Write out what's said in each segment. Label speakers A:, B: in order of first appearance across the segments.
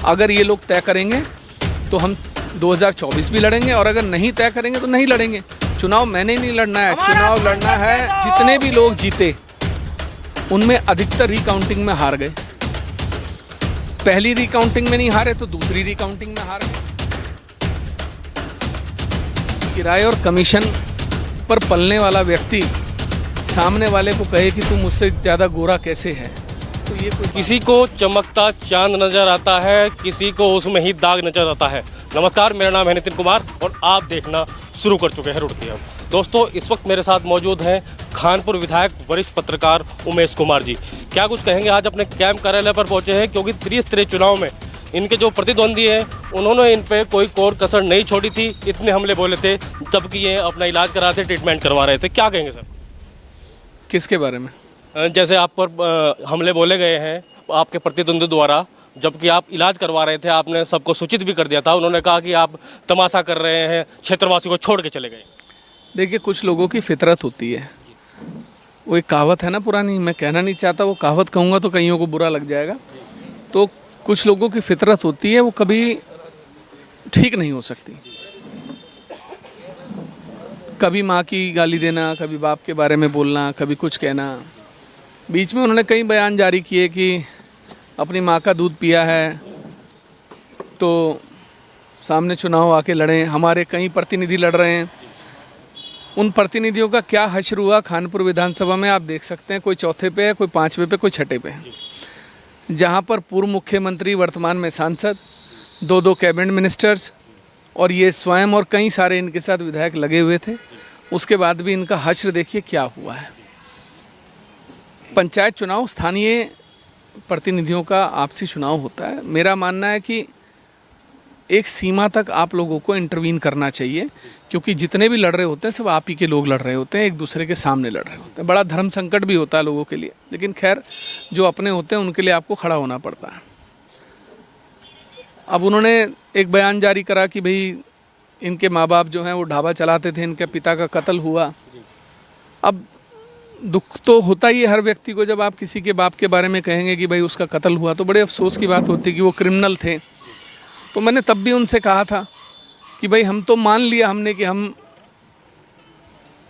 A: अगर ये लोग तय करेंगे तो हम 2024 भी लड़ेंगे, और अगर नहीं तय करेंगे तो नहीं लड़ेंगे। चुनाव मैंने नहीं लड़ना है, चुनाव लड़ना है जितने भी लोग जीते उनमें अधिकतर रिकाउंटिंग में हार गए। पहली रिकाउंटिंग में नहीं हारे तो दूसरी रिकाउंटिंग में हार गए। किराए और कमीशन पर पलने वाला व्यक्ति सामने वाले को कहे कि तू मुझसे ज़्यादा गोरा कैसे है, तो ये कोई
B: किसी को चमकता चांद नजर आता है, किसी को उसमें ही दाग नजर आता है। नमस्कार, मेरा नाम है नितिन कुमार और आप देखना शुरू कर चुके हैं रुड़की अब। दोस्तों, इस वक्त मेरे साथ मौजूद हैं खानपुर विधायक वरिष्ठ पत्रकार उमेश कुमार जी। क्या कुछ कहेंगे? आज अपने कैंप कार्यालय पर पहुंचे हैं क्योंकि त्रिस्तरीय चुनाव में इनके जो प्रतिद्वंदी हैं उन्होंने इन पे कोई कोर कसर नहीं छोड़ी थी। इतने हमले बोले थे जबकि ये अपना इलाज करा रहे थे, ट्रीटमेंट करवा रहे थे। क्या कहेंगे सर?
A: किसके बारे में?
B: जैसे आप पर हमले बोले गए हैं आपके प्रतिद्वंदी द्वारा, जबकि आप इलाज करवा रहे थे, आपने सबको सूचित भी कर दिया था। उन्होंने कहा कि आप तमाशा कर रहे हैं, क्षेत्रवासी को छोड़ के चले गए।
A: देखिए, कुछ लोगों की फितरत होती है। वो एक कहावत है ना पुरानी, मैं कहना नहीं चाहता, वो कहावत कहूँगा तो कईयों को बुरा लग जाएगा। तो कुछ लोगों की फितरत होती है, वो कभी ठीक नहीं हो सकती। कभी माँ की गाली देना, कभी बाप के बारे में बोलना, कभी कुछ कहना। बीच में उन्होंने कई बयान जारी किए कि अपनी माँ का दूध पिया है तो सामने चुनाव आके लड़ें। हमारे कई प्रतिनिधि लड़ रहे हैं। उन प्रतिनिधियों का क्या हश्र हुआ खानपुर विधानसभा में आप देख सकते हैं। कोई चौथे पे है, कोई पाँचवें पे, कोई छठे पे है। जहाँ पर पूर्व मुख्यमंत्री, वर्तमान में सांसद, दो कैबिनेट मिनिस्टर्स और ये स्वयं और कई सारे इनके साथ विधायक लगे हुए थे, उसके बाद भी इनका हश्र देखिए क्या हुआ है। पंचायत चुनाव स्थानीय प्रतिनिधियों का आपसी चुनाव होता है। मेरा मानना है कि एक सीमा तक आप लोगों को इंटरवीन करना चाहिए, क्योंकि जितने भी लड़ रहे होते हैं सब आप ही के लोग लड़ रहे होते हैं, एक दूसरे के सामने लड़ रहे होते हैं। बड़ा धर्म संकट भी होता है लोगों के लिए, लेकिन खैर जो अपने होते हैं उनके लिए आपको खड़ा होना पड़ता है। अब उन्होंने एक बयान जारी करा कि भाई इनके माँ बाप जो हैं वो ढाबा चलाते थे, इनके पिता का कत्ल हुआ। अब दुख तो होता ही है हर व्यक्ति को, जब आप किसी के बाप के बारे में कहेंगे कि भाई उसका कत्ल हुआ, तो बड़े अफसोस की बात होती है कि वो क्रिमिनल थे। तो मैंने तब भी उनसे कहा था कि भाई हम तो मान लिया हमने कि हम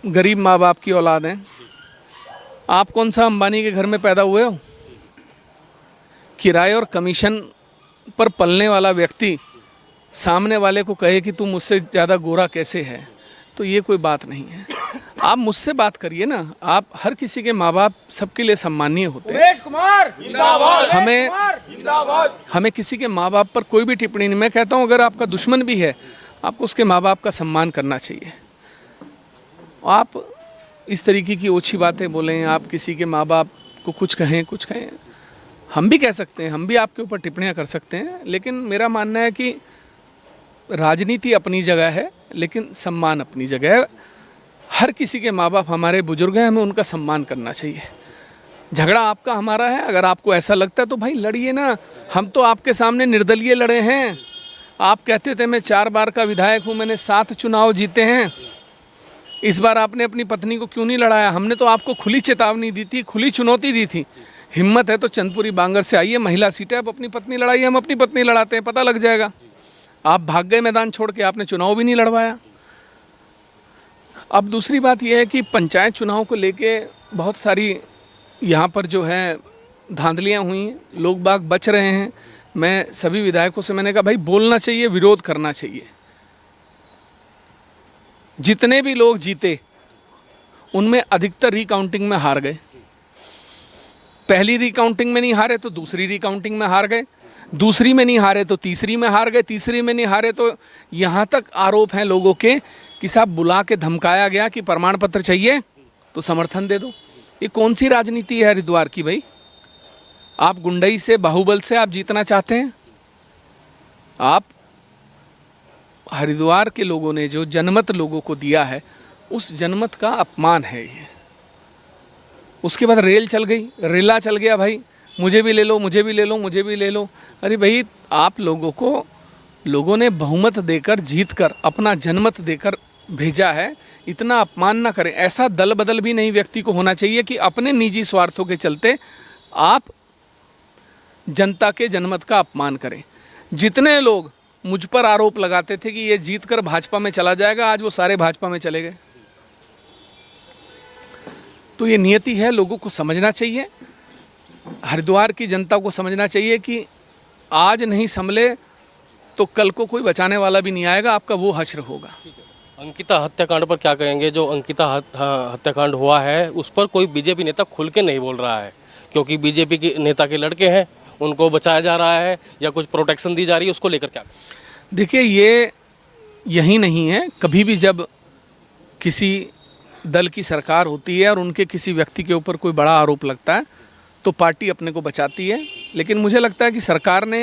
A: गरीब माँ बाप की औलाद हैं। आप कौन सा अंबानी के घर में पैदा हुए हो? किराए और कमीशन पर पलने वाला व्यक्ति सामने वाले को कहे कि तू मुझसे ज़्यादा गोरा कैसे है, तो ये कोई बात नहीं है। आप मुझसे बात करिए ना। आप हर किसी के माँ बाप सबके लिए सम्मानीय होते हैं। हमें किसी के माँ बाप पर कोई भी टिप्पणी नहीं। मैं कहता हूँ अगर आपका दुश्मन भी है, आपको उसके माँ बाप का सम्मान करना चाहिए। आप इस तरीके की ओछी बातें बोलें, आप किसी के माँ बाप को कुछ कहें, हम भी कह सकते हैं, हम भी आपके ऊपर टिप्पणियाँ कर सकते हैं। लेकिन मेरा मानना है कि राजनीति अपनी जगह है, लेकिन सम्मान अपनी जगह है। हर किसी के माँ बाप हमारे बुजुर्ग हैं, हमें उनका सम्मान करना चाहिए। झगड़ा आपका हमारा है। अगर आपको ऐसा लगता है तो भाई लड़िए ना। हम तो आपके सामने निर्दलीय लड़े हैं। आप कहते थे मैं 4 बार का विधायक हूँ, मैंने 7 चुनाव जीते हैं। इस बार आपने अपनी पत्नी को क्यों नहीं लड़ाया? हमने तो आपको खुली चेतावनी दी थी, खुली चुनौती दी थी। हिम्मत है तो चंदपुरी बांगर से आइए, महिला सीट है, आप अपनी पत्नी लड़ाइए। हम अपनी पत्नी लड़ाते हैं, पता लग जाएगा। आप भाग गए मैदान छोड़ के, आपने चुनाव भी नहीं लड़वाया। अब दूसरी बात यह है कि पंचायत चुनाव को लेके बहुत सारी यहाँ पर जो है धांधलियाँ हुई हैं, लोग बाग बच रहे हैं। मैं सभी विधायकों से मैंने कहा भाई बोलना चाहिए, विरोध करना चाहिए। जितने भी लोग जीते उनमें अधिकतर रिकाउंटिंग में हार गए। पहली रिकाउंटिंग में नहीं हारे तो दूसरी रिकाउंटिंग में हार गए, दूसरी में नहीं हारे तो तीसरी में हार गए, तीसरी में नहीं हारे तो यहाँ तक आरोप हैं लोगों के कि साहब बुला के धमकाया गया कि प्रमाण पत्र चाहिए तो समर्थन दे दो। ये कौन सी राजनीति है हरिद्वार की भाई? आप गुंडई से, बाहुबल से आप जीतना चाहते हैं? आप हरिद्वार के लोगों ने जो जनमत लोगों को दिया है, उस जनमत का अपमान है ये। उसके बाद रेल चल गई, रेला चल गया भाई, मुझे भी ले लो, मुझे भी ले लो, मुझे भी ले लो। अरे भाई, आप लोगों को लोगों ने बहुमत देकर, जीत कर, अपना जनमत देकर भेजा है। इतना अपमान ना करें। ऐसा दल बदल भी नहीं व्यक्ति को होना चाहिए कि अपने निजी स्वार्थों के चलते आप जनता के जनमत का अपमान करें। जितने लोग मुझ पर आरोप लगाते थे कि ये जीत कर भाजपा में चला जाएगा, आज वो सारे भाजपा में चले गए। तो ये नियति है, लोगों को समझना चाहिए, हरिद्वार की जनता को समझना चाहिए कि आज नहीं संभले तो कल को कोई बचाने वाला भी नहीं आएगा, आपका वो हश्र होगा।
B: अंकिता हत्याकांड पर क्या कहेंगे? जो अंकिता हत्याकांड हुआ है उस पर कोई बीजेपी नेता खुल के नहीं बोल रहा है, क्योंकि बीजेपी के नेता के लड़के हैं, उनको बचाया जा रहा है या कुछ प्रोटेक्शन दी जा रही है, उसको लेकर क्या?
A: देखिए, ये यही नहीं है, कभी भी जब किसी दल की सरकार होती है और उनके किसी व्यक्ति के ऊपर कोई बड़ा आरोप लगता है तो पार्टी अपने को बचाती है। लेकिन मुझे लगता है कि सरकार ने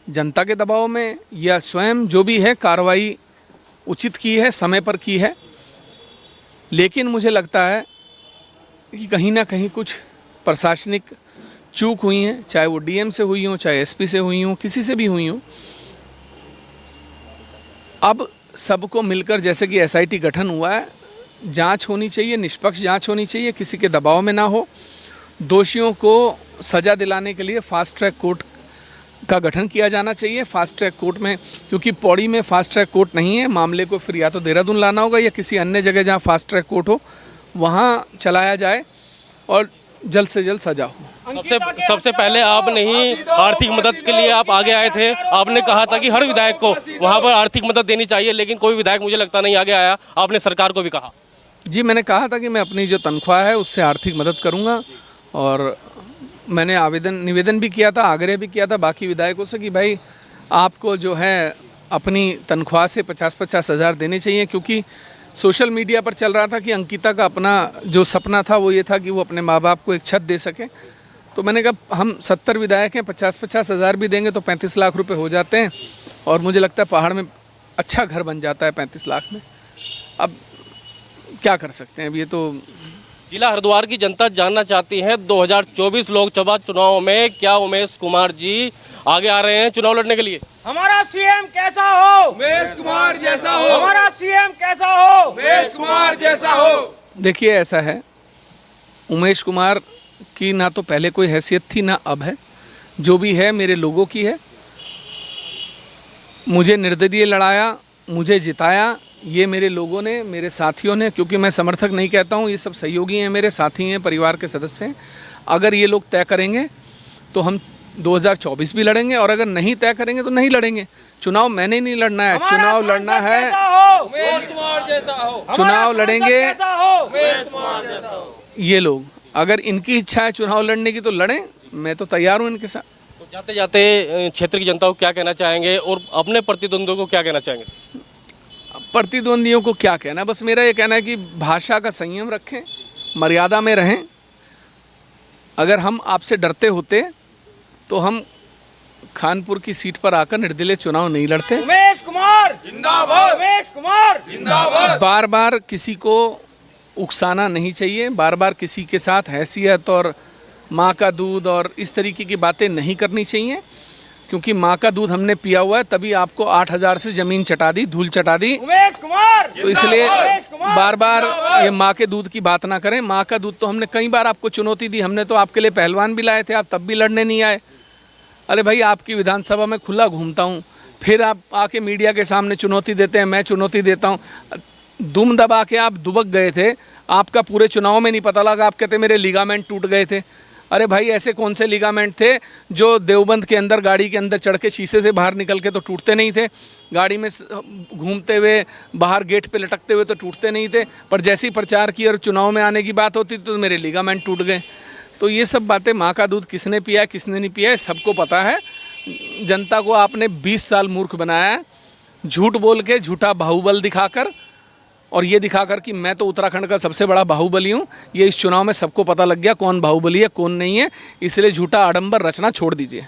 A: जनता के दबाव में या स्वयं जो भी है कार्रवाई उचित की है, समय पर की है। लेकिन मुझे लगता है कि कहीं ना कहीं कुछ प्रशासनिक चूक हुई हैं, चाहे वो डीएम से हुई हो, चाहे एसपी से हुई हो, किसी से भी हुई हो। अब सबको मिलकर, जैसे कि एसआईटी गठन हुआ है, जांच होनी चाहिए, निष्पक्ष जांच होनी चाहिए, किसी के दबाव में ना हो। दोषियों को सज़ा दिलाने के लिए फास्ट ट्रैक कोर्ट का गठन किया जाना चाहिए। फास्ट ट्रैक कोर्ट में, क्योंकि पौड़ी में फास्ट ट्रैक कोर्ट नहीं है, मामले को फिर या तो देहरादून लाना होगा या किसी अन्य जगह जहां फास्ट ट्रैक कोर्ट हो वहां चलाया जाए और जल्द से जल्द सजा हो।
B: सबसे पहले आपने ही आर्थिक मदद के लिए आप आगे आए थे। आपने कहा था कि हर विधायक को वहां पर आर्थिक मदद देनी चाहिए, लेकिन कोई विधायक मुझे लगता नहीं आगे आया। आपने सरकार को भी कहा?
A: जी, मैंने कहा था कि मैं अपनी जो तनख्वाह है उससे आर्थिक मदद करूंगा और मैंने निवेदन भी किया था, आग्रह भी किया था बाकी विधायकों से कि भाई आपको जो है अपनी तनख्वाह से 50-50 हज़ार देने चाहिए। क्योंकि सोशल मीडिया पर चल रहा था कि अंकिता का अपना जो सपना था वो ये था कि वो अपने माँ बाप को एक छत दे सके। तो मैंने कहा हम 70 विधायक हैं, 50-50 हज़ार भी देंगे तो 35 लाख रुपए हो जाते हैं और मुझे लगता है पहाड़ में अच्छा घर बन जाता है 35 लाख में। अब क्या कर सकते हैं, अब ये तो
B: जिला हरिद्वार की जनता जानना चाहती है 2024 लोकसभा चुनाव में क्या उमेश कुमार जी आगे आ रहे हैं चुनाव लड़ने के लिए?
C: हमारा सीएम कैसा हो?
D: उमेश कुमार जैसा हो।
C: हमारा सीएम कैसा हो?
D: उमेश कुमार जैसा हो।
A: देखिए, ऐसा है, उमेश कुमार की ना तो पहले कोई हैसियत थी ना अब है, जो भी है मेरे लोगों की है। मुझे निर्दलीय लड़ाया, मुझे जिताया, ये मेरे लोगों ने, मेरे साथियों ने, क्योंकि मैं समर्थक नहीं कहता हूँ, ये सब सहयोगी हैं, मेरे साथी हैं, परिवार के सदस्य हैं। अगर ये लोग तय करेंगे तो हम 2024 भी लड़ेंगे और अगर नहीं तय करेंगे तो नहीं लड़ेंगे। चुनाव मैंने नहीं लड़ना है, चुनाव लड़ना है, चुनाव लड़ेंगे ये लोग। अगर इनकी इच्छा है चुनाव लड़ने की तो लड़ें, मैं तो तैयार हूँ इनके साथ।
B: तो जाते जाते क्षेत्र की जनता को क्या कहना चाहेंगे और अपने प्रतिद्वंदियों को क्या कहना चाहेंगे?
A: प्रतिद्वंदियों को क्या कहना, बस मेरा ये कहना है कि भाषा का संयम रखें, मर्यादा में रहें। अगर हम आपसे डरते होते तो हम खानपुर की सीट पर आकर निर्दलीय चुनाव नहीं लड़ते।
C: उमेश कुमार जिंदाबाद, उमेश कुमार जिंदाबाद।
A: बार बार किसी को उकसाना नहीं चाहिए, बार बार किसी के साथ हैसियत और माँ का दूध और इस तरीके की बातें नहीं करनी चाहिए, क्योंकि माँ का दूध हमने पिया हुआ है, तभी आपको 8,000 से जमीन चटा दी, धूल चटा दी।
C: उमेश कुमार
A: तो इसलिए बार बार ये माँ के दूध की बात ना करें। माँ का दूध तो हमने कई बार आपको चुनौती दी, हमने तो आपके लिए पहलवान भी लाए थे, आप तब भी लड़ने नहीं आए। अरे भाई, आपकी विधानसभा में खुला घूमता हूँ, फिर आप आके मीडिया के सामने चुनौती देते हैं, मैं चुनौती देता हूँ। दुम दबा के आप दुबक गए थे, आपका पूरे चुनाव में नहीं पता लगा, आप कहते मेरे लिगामेंट टूट गए थे। अरे भाई, ऐसे कौन से लिगामेंट थे जो देवबंद के अंदर गाड़ी के अंदर चढ़ के शीशे से बाहर निकल के तो टूटते नहीं थे, गाड़ी में घूमते हुए बाहर गेट पे लटकते हुए तो टूटते नहीं थे, पर जैसे ही प्रचार की और चुनाव में आने की बात होती तो मेरे लिगामेंट टूट गए। तो ये सब बातें, माँ का दूध किसने पिया किसने नहीं पिया सबको पता है। जनता को आपने 20 साल मूर्ख बनाया है, झूठ बोल के, झूठा बाहुबल दिखाकर, और ये दिखाकर कि मैं तो उत्तराखंड का सबसे बड़ा बाहुबली हूँ। ये इस चुनाव में सबको पता लग गया कौन बाहुबली है कौन नहीं है, इसलिए झूठा आडंबर रचना छोड़ दीजिए।